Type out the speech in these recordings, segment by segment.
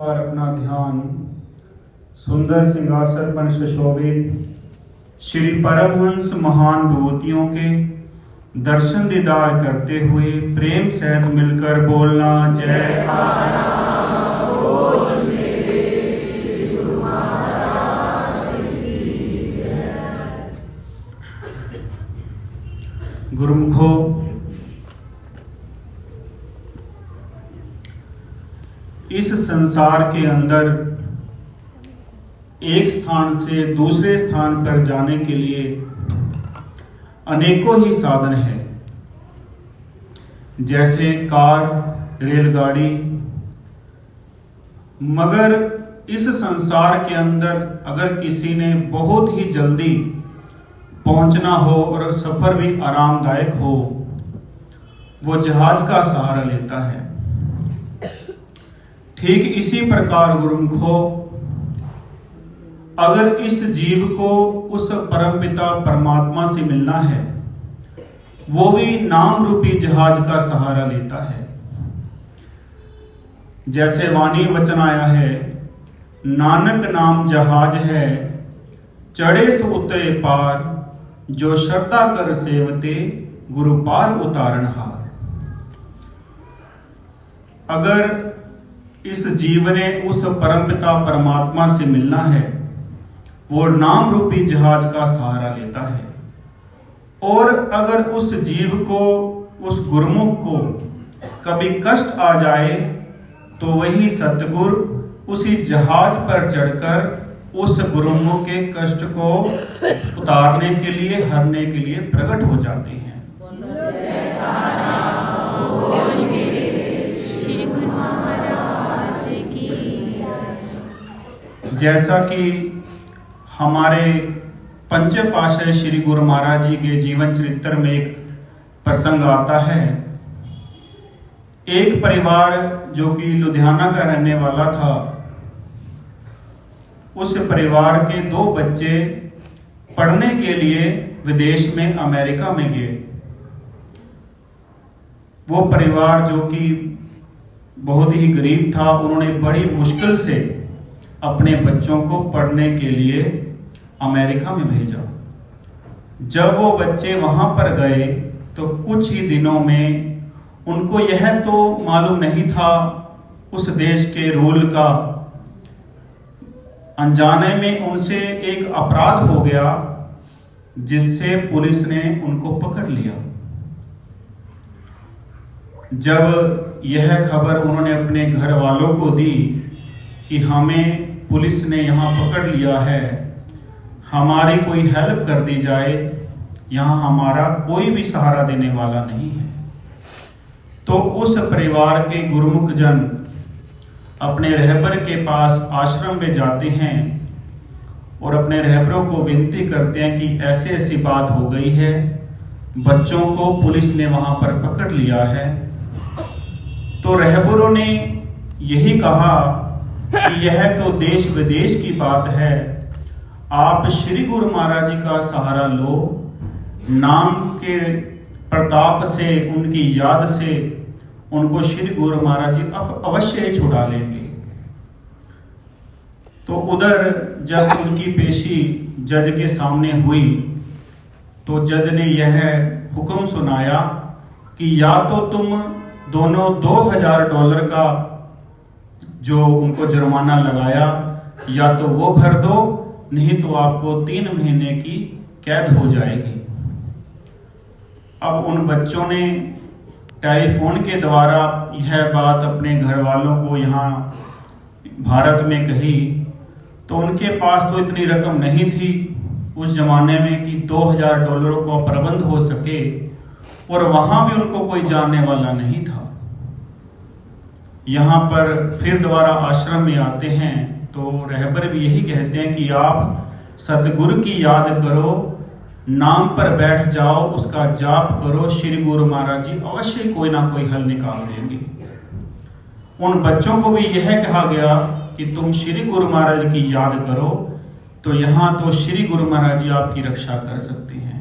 और अपना ध्यान सुंदर सिंहासन पर सुशोभित श्री परमहंस महान विभूतियों के दर्शन दीदार करते हुए प्रेम सहित मिलकर बोलना जय गुरुमुखो, इस संसार के अंदर एक स्थान से दूसरे स्थान पर जाने के लिए अनेकों ही साधन हैं, जैसे कार, रेलगाड़ी। मगर इस संसार के अंदर अगर किसी ने बहुत ही जल्दी पहुंचना हो और सफर भी आरामदायक हो, वो जहाज का सहारा लेता है। ठीक इसी प्रकार गुरुमुखो, अगर इस जीव को उस परमपिता परमात्मा से मिलना है, वो भी नाम रूपी जहाज का सहारा लेता है। जैसे वाणी वचन आया है, नानक नाम जहाज है, चढ़े सो उतरे पार, जो श्रद्धा कर सेवते, गुरु पार उतारनहार। अगर इस जीव ने उस परमपिता परमात्मा से मिलना है, वो नाम रूपी जहाज का सहारा लेता है। और अगर उस जीव को, उस गुरुमुख को कभी कष्ट आ जाए, तो वही सतगुरु उसी जहाज पर चढ़कर उस गुरुमुख के कष्ट को उतारने के लिए, हरने के लिए प्रकट हो जाते हैं। जैसा कि हमारे पंच पातशाही श्री गुरु महाराज जी के जीवन चरित्र में एक प्रसंग आता है। एक परिवार जो कि लुधियाना का रहने वाला था, उस परिवार के 2 बच्चे पढ़ने के लिए विदेश में अमेरिका में गए। वो परिवार जो कि बहुत ही गरीब था, उन्होंने बड़ी मुश्किल से अपने बच्चों को पढ़ने के लिए अमेरिका में भेजा। जब वो बच्चे वहां पर गए तो कुछ ही दिनों में उनको यह तो मालूम नहीं था उस देश के रूल का, अनजाने में उनसे एक अपराध हो गया, जिससे पुलिस ने उनको पकड़ लिया। जब यह खबर उन्होंने अपने घर वालों को दी कि हमें पुलिस ने यहाँ पकड़ लिया है, हमारी कोई हेल्प कर दी जाए, यहाँ हमारा कोई भी सहारा देने वाला नहीं है, तो उस परिवार के गुरुमुख जन अपने रहबर के पास आश्रम में जाते हैं और अपने रहबरों को विनती करते हैं कि ऐसे ऐसी बात हो गई है, बच्चों को पुलिस ने वहां पर पकड़ लिया है। तो रहबरों ने यही कहा कि यह तो देश विदेश की बात है, आप श्री गुरु महाराज जी का सहारा लो, नाम के प्रताप से, उनकी याद से उनको श्री गुरु महाराज जी अवश्य ही छुड़ा लेंगे। तो उधर जब उनकी पेशी जज के सामने हुई, तो जज ने यह हुक्म सुनाया कि या तो तुम दोनों $2000 का जो उनको जुर्माना लगाया, या तो वो भर दो, नहीं तो आपको 3 महीने की कैद हो जाएगी। अब उन बच्चों ने टेलीफोन के द्वारा यह बात अपने घर वालों को यहाँ भारत में कही, तो उनके पास तो इतनी रकम नहीं थी उस जमाने में कि $2000 का प्रबंध हो सके, और वहां भी उनको कोई जानने वाला नहीं था। यहाँ पर फिर दोबारा आश्रम में आते हैं तो रहबर भी यही कहते हैं कि आप सतगुरु की याद करो, नाम पर बैठ जाओ, उसका जाप करो, श्री गुरु महाराज जी अवश्य कोई ना कोई हल निकाल देंगे। उन बच्चों को भी यह कहा गया कि तुम श्री गुरु महाराज की याद करो, तो यहाँ तो श्री गुरु महाराज जी आपकी रक्षा कर सकते हैं।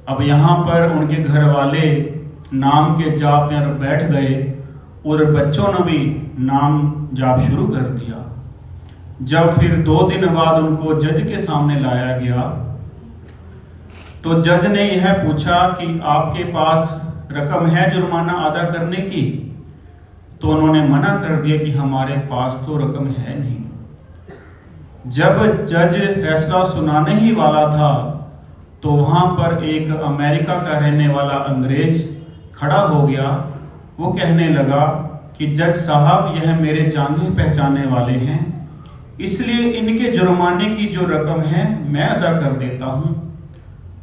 अब यहाँ पर उनके घर वाले नाम के जाप में बैठ गए और बच्चों ने भी नाम जाप शुरू कर दिया। जब फिर 2 दिन बाद उनको जज के सामने लाया गया तो जज ने यह पूछा कि आपके पास रकम है जुर्माना अदा करने की? तो उन्होंने मना कर दिया कि हमारे पास तो रकम है नहीं। जब जज फैसला सुनाने ही वाला था तो वहां पर एक अमेरिका का रहने वाला अंग्रेज खड़ा हो गया। वो कहने लगा कि जज साहब, यह मेरे जाने पहचाने वाले हैं, इसलिए इनके जुर्माने की जो रकम है मैं अदा कर देता हूं।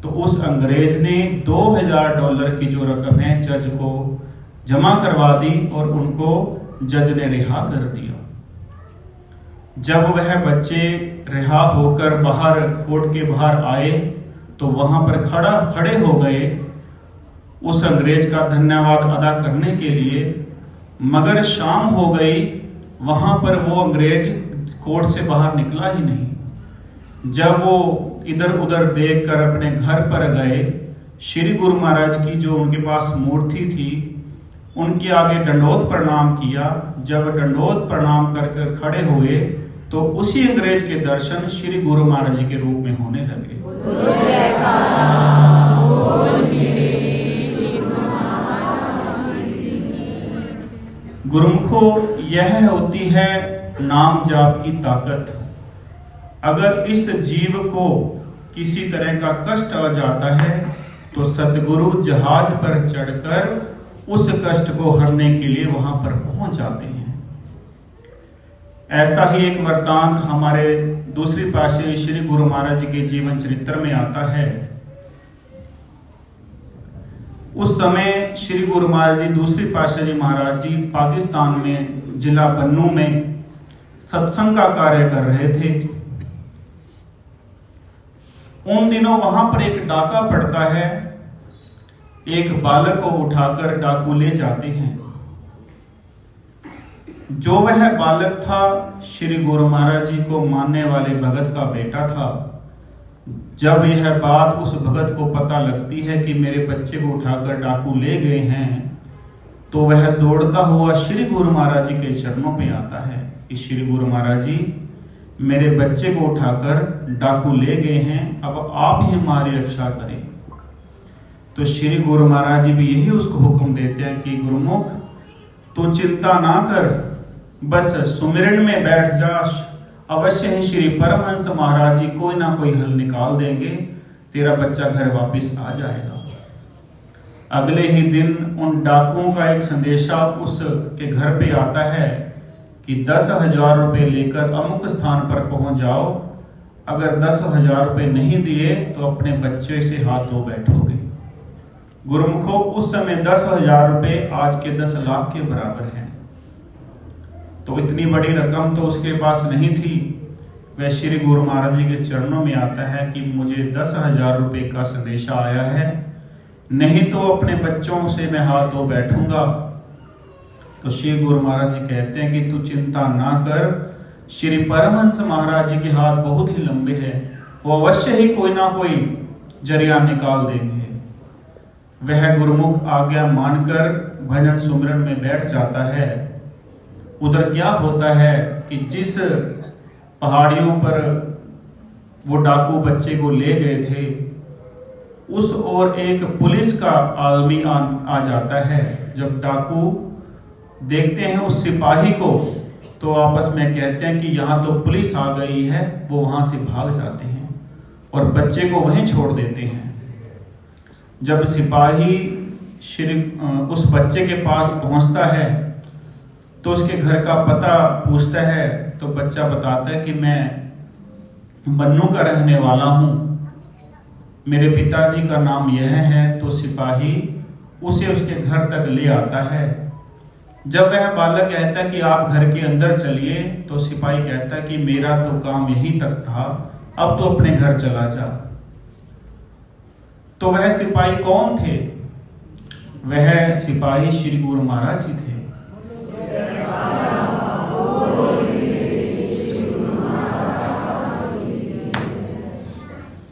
तो उस अंग्रेज ने $2000 की जो रकम है जज को जमा करवा दी और उनको जज ने रिहा कर दिया। जब वह बच्चे रिहा होकर बाहर कोर्ट के बाहर आए तो वहां पर खड़े हो गए उस अंग्रेज का धन्यवाद अदा करने के लिए। मगर शाम हो गई, वहां पर वो अंग्रेज कोर्ट से बाहर निकला ही नहीं। जब वो इधर उधर देखकर अपने घर पर गए, श्री गुरु महाराज की जो उनके पास मूर्ति थी उनके आगे दंडोत प्रणाम किया। जब दंडोत प्रणाम कर कर खड़े हुए तो उसी अंग्रेज के दर्शन श्री गुरु महाराज जी के रूप में होने लगे। गुरुमुखो, यह होती है नाम जाप की ताकत। अगर इस जीव को किसी तरह का कष्ट आ जाता है तो सतगुरु जहाज पर चढ़कर उस कष्ट को हरने के लिए वहां पर पहुंच जाते हैं। ऐसा ही एक वृत्तांत हमारे दूसरी पातशाही श्री गुरु महाराज जी के जीवन चरित्र में आता है। उस समय श्री गुरु महाराज जी दूसरी पातशाही महाराज जी पाकिस्तान में जिला बन्नू में सत्संग का कार्य कर रहे थे। उन दिनों वहां पर एक डाका पड़ता है। एक बालक को उठाकर डाकू ले जाते हैं। जो वह बालक था श्री गुरु महाराज जी को मानने वाले भगत का बेटा था। जब यह बात उस भगत को पता लगती है कि मेरे बच्चे को उठाकर डाकू ले गए हैं तो वह दौड़ता हुआ श्री गुरु महाराज जी के चरणों में आता है कि श्री गुरु महाराज जी, मेरे बच्चे को उठाकर डाकू ले गए हैं, अब आप ही हमारी रक्षा करें। तो श्री गुरु महाराज जी भी यही उसको हुक्म देते हैं कि गुरुमुख, तू चिंता ना कर, बस सुमिरन में बैठ जा, अवश्य ही श्री परमहंस महाराज जी कोई ना कोई हल निकाल देंगे, तेरा बच्चा घर वापस आ जाएगा। अगले ही दिन उन डाकुओं का एक संदेशा उसके घर पे आता है कि 10,000 रुपए लेकर अमुक स्थान पर पहुंच जाओ, अगर 10,000 रुपए नहीं दिए तो अपने बच्चे से हाथ धो बैठोगे। गुरुमुखो, उस समय 10,000 रुपए आज के 10 लाख के बराबर हैं। तो इतनी बड़ी रकम तो उसके पास नहीं थी। वह श्री गुरु महाराज जी के चरणों में आता है कि मुझे 10,000 रुपए का संदेशा आया है, नहीं तो अपने बच्चों से मैं हाथ धो बैठूंगा। तो श्री गुरु महाराज जी कहते हैं कि तू चिंता ना कर, श्री परमहंस महाराज जी के हाथ बहुत ही लंबे हैं, वो अवश्य ही कोई ना कोई जरिया निकाल देंगे। वह गुरुमुख आज्ञा मानकर भजन सुमिरन में बैठ जाता है। उधर क्या होता है कि जिस पहाड़ियों पर वो डाकू बच्चे को ले गए थे उस ओर एक पुलिस का आदमी आ जाता है। जब डाकू देखते हैं उस सिपाही को तो आपस में कहते हैं कि यहाँ तो पुलिस आ गई है। वो वहां से भाग जाते हैं और बच्चे को वहीं छोड़ देते हैं। जब सिपाही उस बच्चे के पास पहुंचता है तो उसके घर का पता पूछता है तो बच्चा बताता है कि मैं बन्नू का रहने वाला हूं, मेरे पिताजी का नाम यह है। तो सिपाही उसे उसके घर तक ले आता है। जब वह बालक कहता है कि आप घर के अंदर चलिए तो सिपाही कहता है कि मेरा तो काम यहीं तक था, अब तो अपने घर चला जा। तो वह सिपाही कौन थे? वह सिपाही श्री गुरु महाराज जी थे।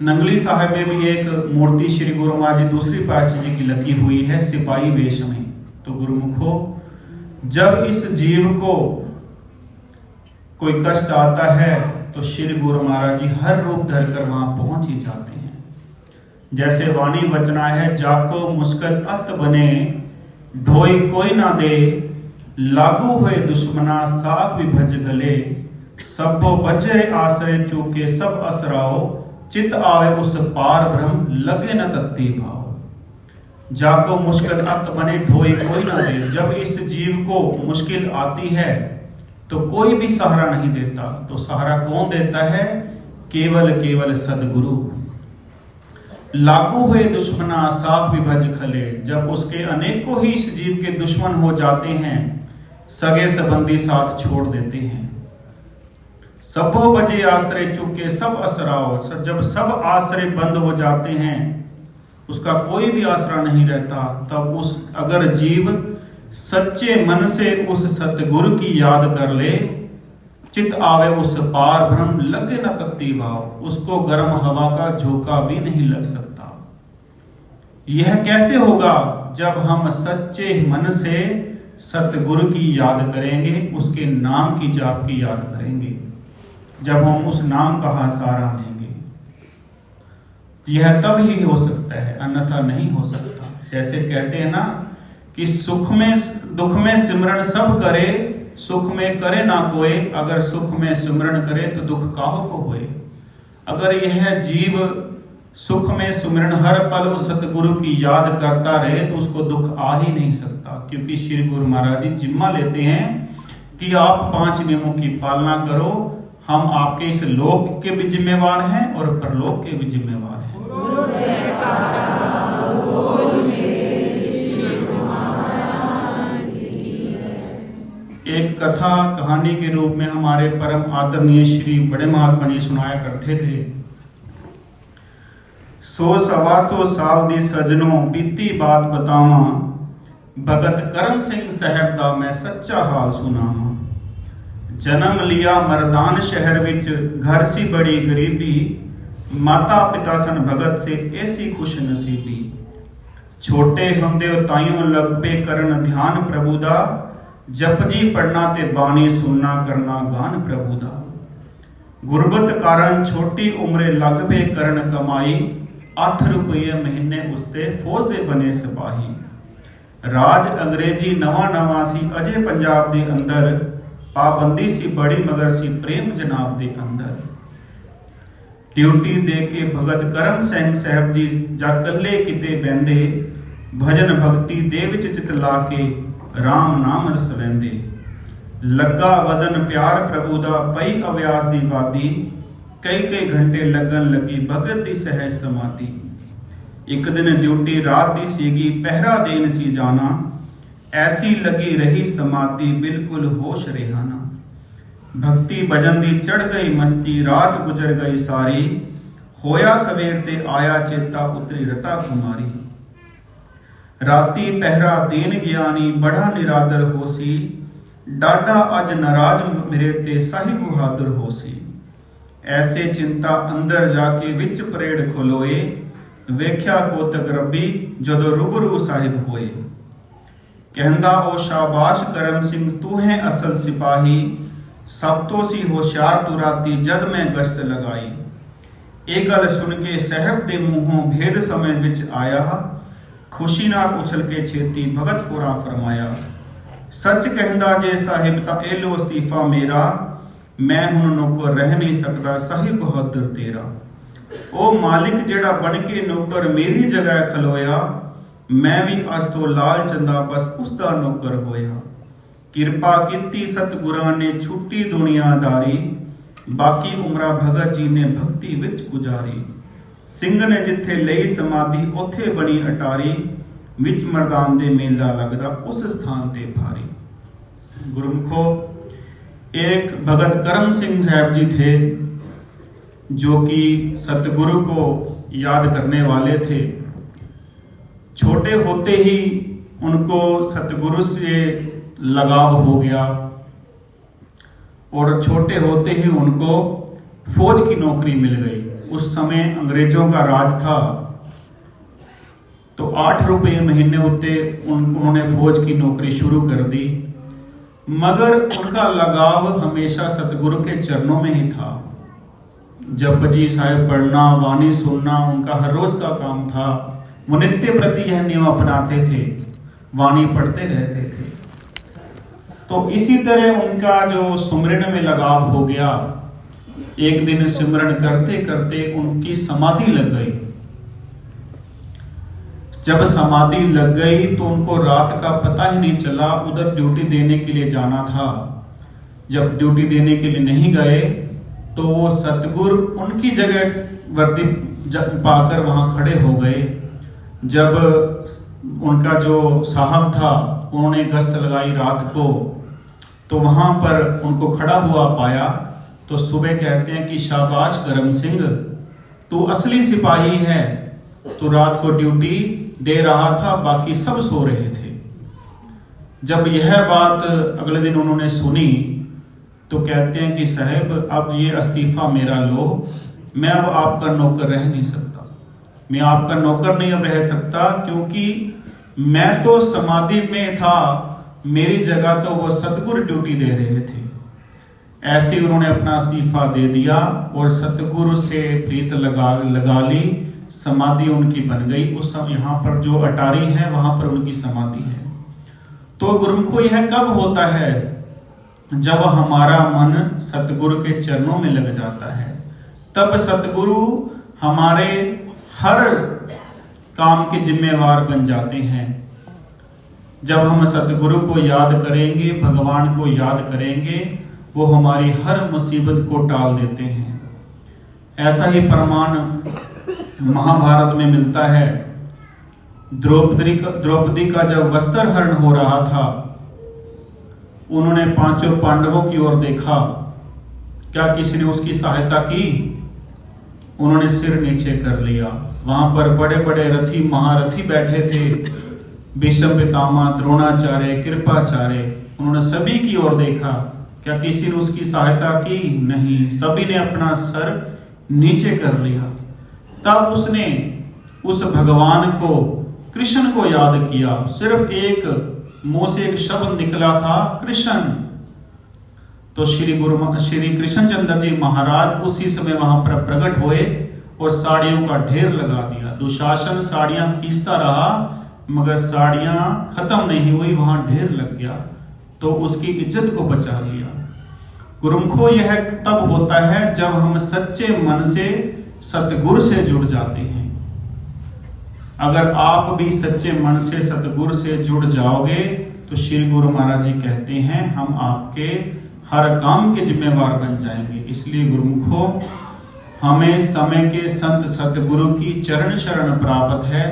नंगली साहिब में भी एक मूर्ति श्री गुरु महाराज जी दूसरी पातशाही जी की लगी हुई है सिपाही वेश में। तो गुरुमुखो, जब इस जीव को कोई कष्ट आता है तो श्री गुरु महाराज जी हर रूप धरकर वहां पहुंच ही जाते हैं। जैसे वाणी वचना है, जाको मुश्किल अत बने ढोई कोई ना दे, लागू हुए दुश्मना साख भी भज गले, सबो बजरे आश्रय चूके सब असराओ, चित आवे उस पार ब्रह्म लगे न तत्ती भाव। जाको मुश्किल अत बने ढोई कोई ना दे, जब इस जीव को मुश्किल आती है तो कोई भी सहारा नहीं देता। तो सहारा कौन देता है? केवल केवल सदगुरु। लागू हुए दुश्मना साख विभज खले, जब उसके अनेकों ही इस जीव के दुश्मन हो जाते हैं, सगे संबंधी साथ छोड़ देते हैं। सबो बजे आश्रय चुके सब असराओ, जब सब आश्रय बंद हो जाते हैं, उसका कोई भी आसरा नहीं रहता, तब उस अगर जीव सच्चे मन से उस सतगुरु की याद कर ले, चित आवे उस पार ब्रह्म लगे न तत्ती भाव, उसको गर्म हवा का झोंका भी नहीं लग सकता। यह कैसे होगा? जब हम सच्चे मन से सतगुरु की याद करेंगे, उसके नाम की जाप की याद करेंगे, जब हम उस नाम का सहारा लेंगे, यह तब ही हो सकता है, अन्यथा नहीं हो सकता। जैसे कहते हैं ना कि सुख में दुख में सिमरन सब करे, सुख में करे ना कोई, अगर सुख में सिमरन करे तो दुख काहो को होए। अगर यह जीव सुख में सिमरन हर पल उस सतगुरु की याद करता रहे तो उसको दुख आ ही नहीं सकता, क्योंकि श्री गुरु महाराज जी जिम्मा लेते हैं कि आप 5 नियमों की पालना करो, हम आपके इस लोक के भी जिम्मेवार हैं और परलोक के भी जिम्मेवार हैं। एक कथा कहानी के रूप में हमारे परम आदरणीय श्री बड़े महात्मा जी सुनाया करते थे। 100-125 साल दी सजनों बीती बात बतावा, भगत करम सिंह साहब दा मैं सच्चा हाल सुनावा। जन्म लिया मरदान शहर विच, घर सी बड़ी गरीबी, माता पिता सन भगत से ऐसी खुश नसीबी। छोटे हुंदे ताइयों लग पे करन ध्यान प्रभु दा, जप जी पढ़ना ते बाणी सुनना करना गान प्रभु दा। गुरबत कारण छोटी उम्रे लग पे करन कमाई, 8 रुपये महीने उसते फौज दे बने सिपाही। राज अंग्रेजी नवा सी अजे पंजाब दे अंदर, पाबंदी सी बड़ी मगर सी प्रेम जनाब दे अंदर। ड्यूटी दे के भगत करम सिंह साहब जी जा कल्ले किते बहंदे, भजन भक्ति दे विच चित ला के राम नाम रस वैंदे। लगा वदन प्यार प्रभु दा पई अव्यास दी वादी, कई घंटे लगन लगी भगत दी सहज समाधि। एक दिन ड्यूटी रात दी सीगी, पहरा देन सी जाना, ऐसी लगी रही समाधि बिल्कुल होश रेहाना। भक्ति भजन दी चढ़ गई मस्ती, रात गुजर गई सारी, होया सवेर ते आया चेता उतरी रता कुमारी। राती पहरा देन ज्ञानी बड़ा निरादर होसी, डाडा अज नाराज मेरे ते साहिब बहादुर होसी। ऐसे चिंता अंदर जाके विच परेड खोलोए, वेख्या कोतक रब्बी जदों रूबरू साहिब होए। कहंदा ओ शाबाश करम सिंह तू है असल सिपाही, सब तो सी होशियार तू राती जद मैं गश्त लगाई। ये गल सुन के साहब दे मूहों भेद समझ विच आया, खुशी नाल उछल के छेती भगत होरा फरमाया। सच कहंदा जे साहिब ता ए लो इस्तीफा मेरा, मैं हुण नौकर रह नहीं सकदा साहिब बहादुर तेरा। ओ मालिक जेड़ा बन के नौकर मेरी जगह खलोया, मैं भी अज तो लाल चंदा बस उसदा नौकर होया। किरपा कीती सतगुरां ने छुट्टी दुनियादारी, बाकी उमरा भगत जी ने भक्ति विच गुजारी। सिंह ने जिथे लई समाधि उथे बनी अटारी, विच मरदान दे मेला लगदा उस स्थान ते भारी। गुरुमुखो, एक भगत करम सिंह साहब जी थे जो कि सतगुरु को याद करने वाले थे। छोटे होते ही उनको सतगुरु से लगाव हो गया और छोटे होते ही उनको फौज की नौकरी मिल गई। उस समय अंग्रेजों का राज था, तो 8 रुपये महीने उत्ते उन्होंने फौज की नौकरी शुरू कर दी। मगर उनका लगाव हमेशा सतगुरु के चरणों में ही था। जपजी साहिब पढ़ना, वाणी सुनना उनका हर रोज का काम था। वो नित्य प्रति यह नियम अपनाते थे, वाणी पढ़ते रहते थे। तो इसी तरह उनका जो सुमरन में लगाव हो गया। एक दिन सिमरन करते करते उनकी समाधि लग गई। जब समाधि लग गई तो उनको रात का पता ही नहीं चला। उधर ड्यूटी देने के लिए जाना था। जब ड्यूटी देने के लिए नहीं गए तो वो सतगुरु उनकी जगह वर्दी पाकर वहां खड़े हो गए। जब उनका जो साहब था उन्होंने गश्त लगाई रात को, तो वहां पर उनको खड़ा हुआ पाया। तो सुबह कहते हैं कि शाबाश करम सिंह, तू असली सिपाही है। तो रात को ड्यूटी दे रहा था, बाकी सब सो रहे थे। जब यह बात अगले दिन उन्होंने सुनी तो कहते हैं कि साहब अब ये इस्तीफा मेरा लो, मैं अब आपका नौकर रह नहीं सकता। मैं आपका नौकर नहीं अब रह सकता, क्योंकि मैं तो समाधि में था, मेरी जगह तो वो सतगुरु ड्यूटी दे रहे थे। ऐसे उन्होंने अपना इस्तीफा दे दिया और सतगुरु से प्रीत लगा ली। समाधि उनकी बन गई। उस समय यहाँ पर जो अटारी है वहां पर उनकी समाधि है। तो गुरुमुखो यह कब होता है? जब हमारा मन सतगुरु के चरणों में लग जाता है, तब सतगुरु हमारे हर काम के जिम्मेवार बन जाते हैं। जब हम सतगुरु को याद करेंगे, भगवान को याद करेंगे, वो हमारी हर मुसीबत को टाल देते हैं। ऐसा ही प्रमाण महाभारत में मिलता है। द्रौपदी का जब वस्त्र हरण हो रहा था, उन्होंने पांचों पांडवों की ओर देखा। क्या किसी ने उसकी सहायता की? उन्होंने सिर नीचे कर लिया। वहां पर बड़े बड़े रथी महारथी बैठे थे, भीष्म पितामह, द्रोणाचार्य, कृपाचार्य। उन्होंने सभी की ओर देखा। क्या किसी ने उसकी सहायता की? नहीं, सभी ने अपना सर नीचे कर लिया। तब उसने उस भगवान को, कृष्ण को याद किया। सिर्फ एक मुंह से एक शब्द निकला था, कृष्ण। तो श्री कृष्ण चंद्र जी महाराज उसी समय वहां पर प्रकट हुए और साड़ियों का ढेर लगा दिया। दुशासन साड़ियां खींचता रहा, मगर साड़ियां खत्म नहीं हुई, वहां ढेर लग गया। तो उसकी इज्जत को बचा लिया। गुरुमुखो यह तब होता है जब हम सच्चे मन से सतगुरु से जुड़ जाते हैं। अगर आप भी सच्चे मन से सतगुरु से जुड़ जाओगे तो श्री गुरु महाराज जी कहते हैं हम आपके हर काम के जिम्मेवार बन जाएंगे। इसलिए गुरुमुखो, हमें समय के संत सतगुरु की चरण शरण प्राप्त है।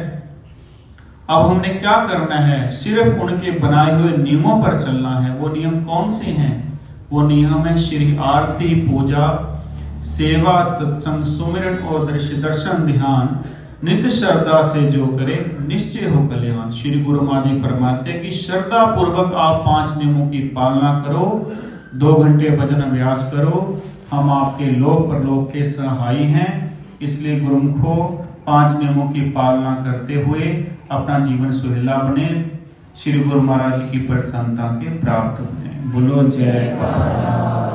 अब हमने क्या करना है? सिर्फ उनके बनाए हुए नियमों पर चलना है। वो नियम कौन से हैं? वो नियम है श्री आरती, पूजा, सेवा, सत्संग, सुमिरन और दर्शन ध्यान। नित्य श्रद्धा से जो करे निश्चय हो कल्याण। श्री गुरु महाराज जी फरमाते हैं कि श्रद्धा पूर्वक आप 5 नियमों की पालना करो, 2 घंटे भजन अभ्यास करो, हम आपके लोक परलोक के सहाई हैं। इसलिए गुरुमुखो 5 नियमों की पालना करते हुए अपना जीवन सुहेला बने, श्री गुरु महाराज की प्रसन्नता के प्राप्त बने। बोलो जय।